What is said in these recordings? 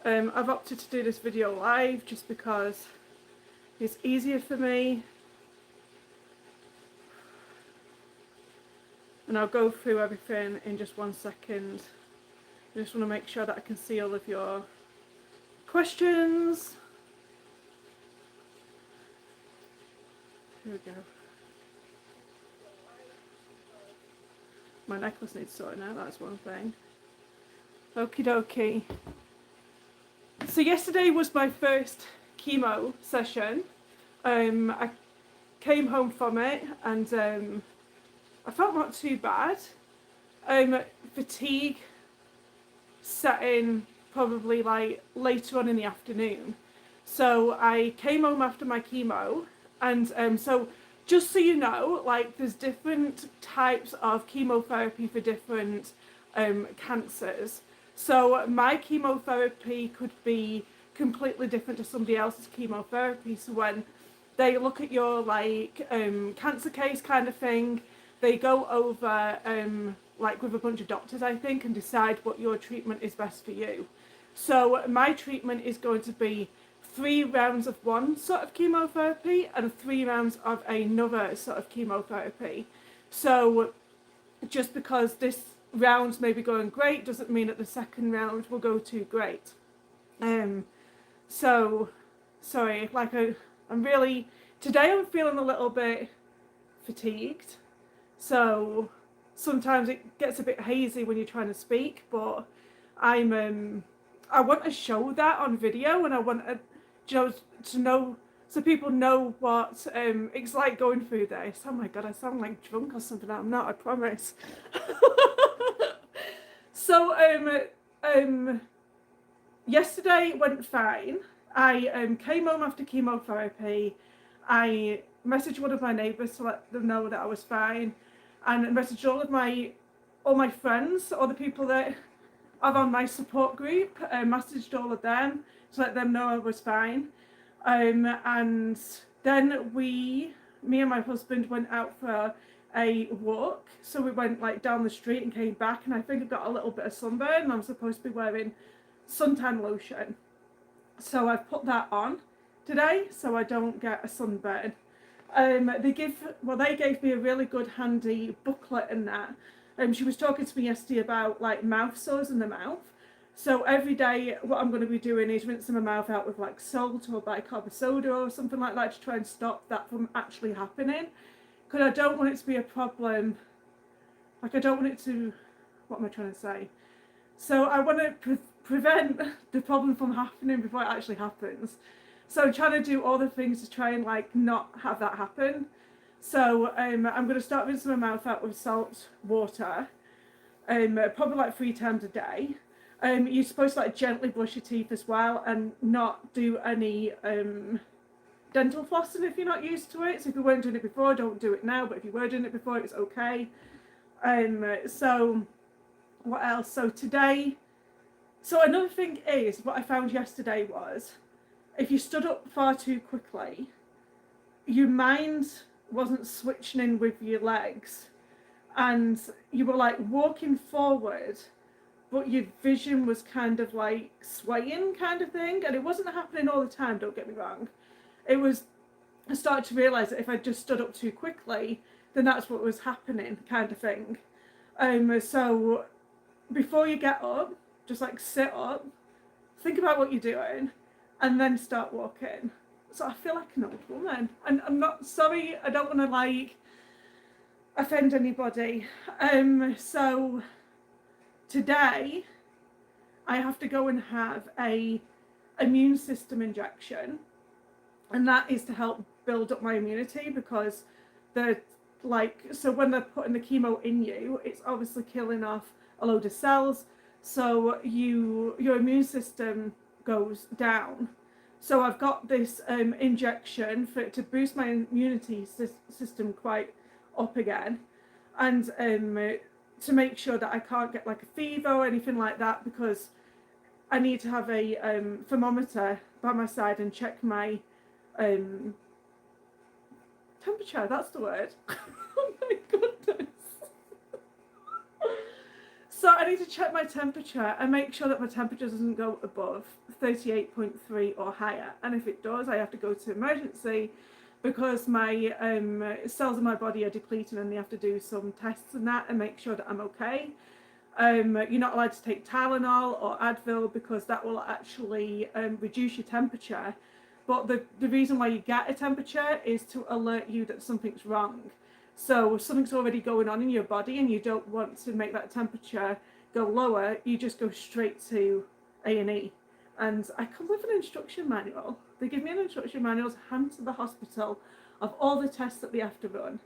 I've opted to do this video live just because it's easier for me, and I'll go through everything in just 1 second. I just want to make sure that I can see all of your questions. Here we go. My necklace needs sorting out, that's one thing. Okie dokie. So yesterday was my first chemo session. I came home from it and I felt not too bad. Fatigue set in probably like later on in the afternoon. So I came home after my chemo and so just so you know, like there's different types of chemotherapy for different cancers. So my chemotherapy could be completely different to somebody else's chemotherapy. So when they look at your like cancer case kind of thing, they go over like with a bunch of doctors, I think, and decide what your treatment is best for you. So my treatment is going to be 3 rounds of one sort of chemotherapy and 3 rounds of another sort of chemotherapy. So just because this round may be going great doesn't mean that the second round will go too great. So sorry, like I'm really, today I'm feeling a little bit fatigued. So sometimes it gets a bit hazy when you're trying to speak, but I want to show that on video, and I want to know so people know what it's like going through this. Oh my god, I sound like drunk or something. I'm not, I promise. So yesterday went fine. I came home after chemotherapy. I messaged one of my neighbours to let them know that I was fine, and messaged all my friends, all the people that are on my support group. Messaged all of them to let them know I was fine. And then me and my husband went out for a walk. So we went like down the street and came back, and I think I got a little bit of sunburn, and I'm supposed to be wearing suntan lotion. So I've put that on today so I don't get a sunburn. They gave me a really good handy booklet and that. She was talking to me yesterday about like mouth sores in the mouth. So every day what I'm going to be doing is rinsing my mouth out with like salt or bicarbonate soda or something like that to try and stop that from actually happening. Because I don't want it to be a problem. Like I don't want it to, what am I trying to say? So I want to prevent the problem from happening before it actually happens. So I'm trying to do all the things to try and like not have that happen. So I'm going to start rinsing my mouth out with salt water, probably like 3 times a day. You're supposed to like gently brush your teeth as well and not do any dental flossing if you're not used to it. So if you weren't doing it before, don't do it now, but if you were doing it before, it's okay. So what else? So today, so another thing is, what I found yesterday was, if you stood up far too quickly, your mind wasn't switching in with your legs, and you were like walking forward, but your vision was kind of like swaying kind of thing, and it wasn't happening all the time, don't get me wrong. It was, I started to realise that if I just stood up too quickly, then that's what was happening kind of thing. So before you get up, just like sit up, think about what you're doing, and then start walking. So I feel like an old woman, and I'm not sorry, I don't want to like offend anybody. So today I have to go and have a immune system injection, and that is to help build up my immunity, because so when they're putting the chemo in you, it's obviously killing off a load of cells, so your immune system goes down. So I've got this injection for it to boost my immunity system quite up again, and to make sure that I can't get like a fever or anything like that, because I need to have a thermometer by my side and check my temperature, that's the word. Oh my goodness. So I need to check my temperature and make sure that my temperature doesn't go above 38.3 or higher. And if it does, I have to go to emergency because my cells in my body are depleting and they have to do some tests and that and make sure that I'm okay. You're not allowed to take Tylenol or Advil because that will actually reduce your temperature. But the reason why you get a temperature is to alert you that something's wrong. So something's already going on in your body and you don't want to make that temperature go lower, you just go straight to A&E. And I come with an instruction manual. They give me an instruction manual to hand to the hospital of all the tests that they have to run.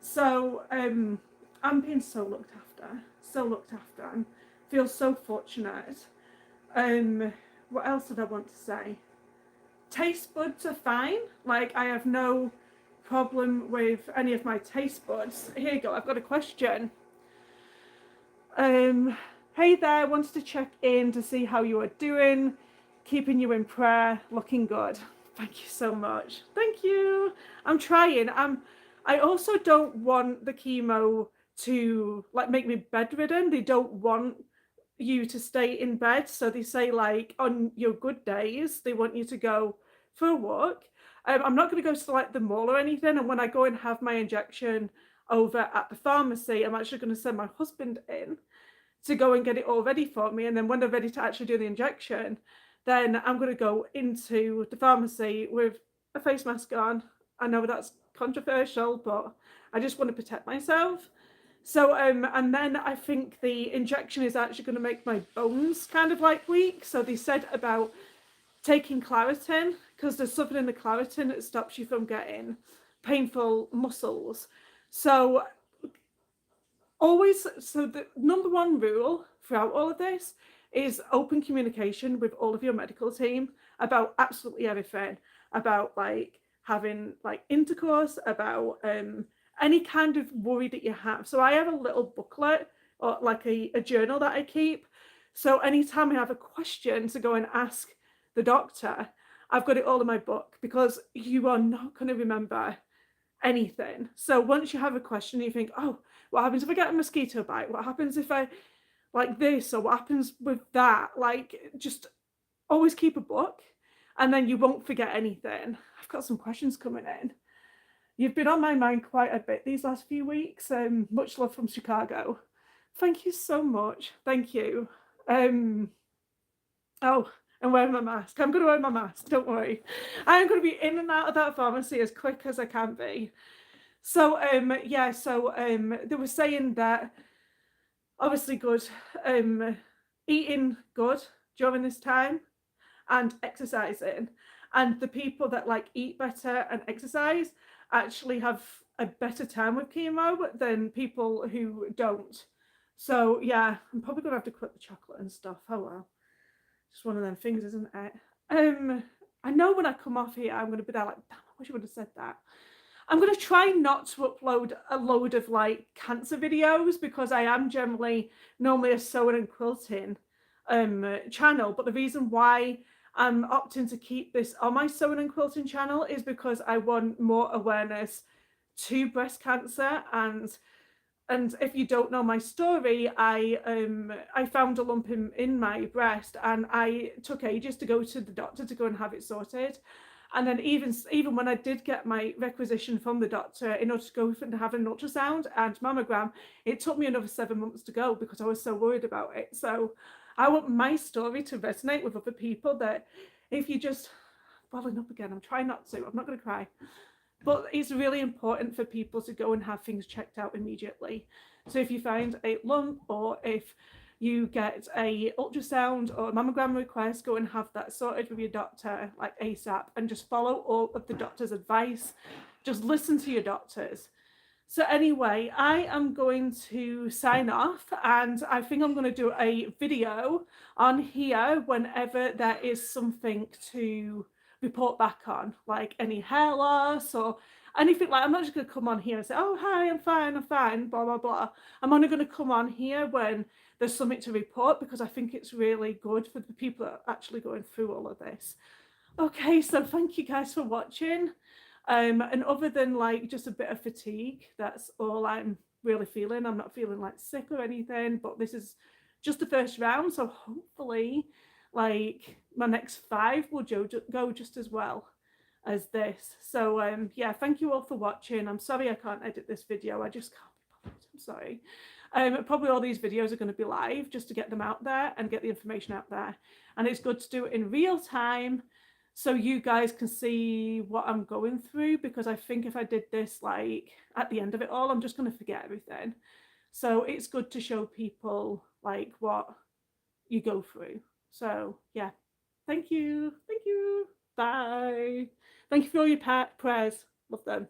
So I'm being so looked after. I feel so fortunate. What else did I want to say? Taste buds are fine. Like, I have no problem with any of my taste buds. Here you go, I've got a question. Hey there, wanted to check in to see how you are doing. Keeping you in prayer, looking good. Thank you so much. Thank you. I'm trying. I also don't want the chemo to like make me bedridden. They don't want you to stay in bed. So they say, like, on your good days, they want you to go for a walk. I'm not going to go to like the mall or anything. And when I go and have my injection over at the pharmacy, I'm actually going to send my husband in to go and get it all ready for me. And then when they're ready to actually do the injection, then I'm going to go into the pharmacy with a face mask on. I know that's controversial, but I just want to protect myself. So, and then I think the injection is actually going to make my bones kind of like weak. So they said about taking Claritin, because there's something in the Claritin that stops you from getting painful muscles. So the number one rule throughout all of this is open communication with all of your medical team about absolutely everything, about like having like intercourse, about any kind of worry that you have. So I have a little booklet or like a journal that I keep. So anytime I have a question to go and ask the doctor, I've got it all in my book, because you are not going to remember anything. So once you have a question, you think, oh, what happens if I get a mosquito bite? What happens if I like this? Or what happens with that? Like, just always keep a book and then you won't forget anything. I've got some questions coming in. You've been on my mind quite a bit these last few weeks. Much love from Chicago. Thank you so much. Thank you. Oh, I'm wearing my mask. I'm going to wear my mask. Don't worry. I'm going to be in and out of that pharmacy as quick as I can be. So, they were saying that obviously good, eating good during this time and exercising. And the people that like eat better and exercise actually have a better time with chemo than people who don't. So yeah, I'm probably gonna have to quit the chocolate and stuff. Oh well. Just one of them things, isn't it? I know when I come off here, I'm gonna be there like, damn, I wish I would have said that. I'm gonna try not to upload a load of like cancer videos, because I am normally a sewing and quilting channel. But the reason why I'm opting to keep this on my sewing and quilting channel is because I want more awareness to breast cancer. And if you don't know my story, I found a lump in my breast, and I took ages to go to the doctor to go and have it sorted. And then even when I did get my requisition from the doctor in order to go and have an ultrasound and mammogram, it took me another 7 months to go because I was so worried about it. So I want my story to resonate with other people, that if you just, welling up again, I'm trying not to, I'm not going to cry. But it's really important for people to go and have things checked out immediately. So if you find a lump, or if you get a ultrasound or a mammogram request, go and have that sorted with your doctor like ASAP, and just follow all of the doctor's advice. Just listen to your doctors. So anyway, I am going to sign off, and I think I'm going to do a video on here whenever there is something to report back on, like any hair loss or anything. Like, I'm not just going to come on here and say, oh, hi, I'm fine, blah, blah, blah. I'm only going to come on here when there's something to report, because I think it's really good for the people that are actually going through all of this. Okay, so thank you guys for watching. And other than like just a bit of fatigue, that's all I'm really feeling. I'm not feeling like sick or anything, but this is just the first round, so hopefully like my next 5 will go just as well as this. So yeah, thank you all for watching. I'm sorry I can't edit this video, I just can't be bothered. I'm sorry. Probably all these videos are going to be live just to get them out there and get the information out there, and it's good to do it in real time so you guys can see what I'm going through, because I think if I did this like at the end of it all, I'm just going to forget everything. So it's good to show people like what you go through. So yeah, thank you, bye, thank you for all your prayers, love them.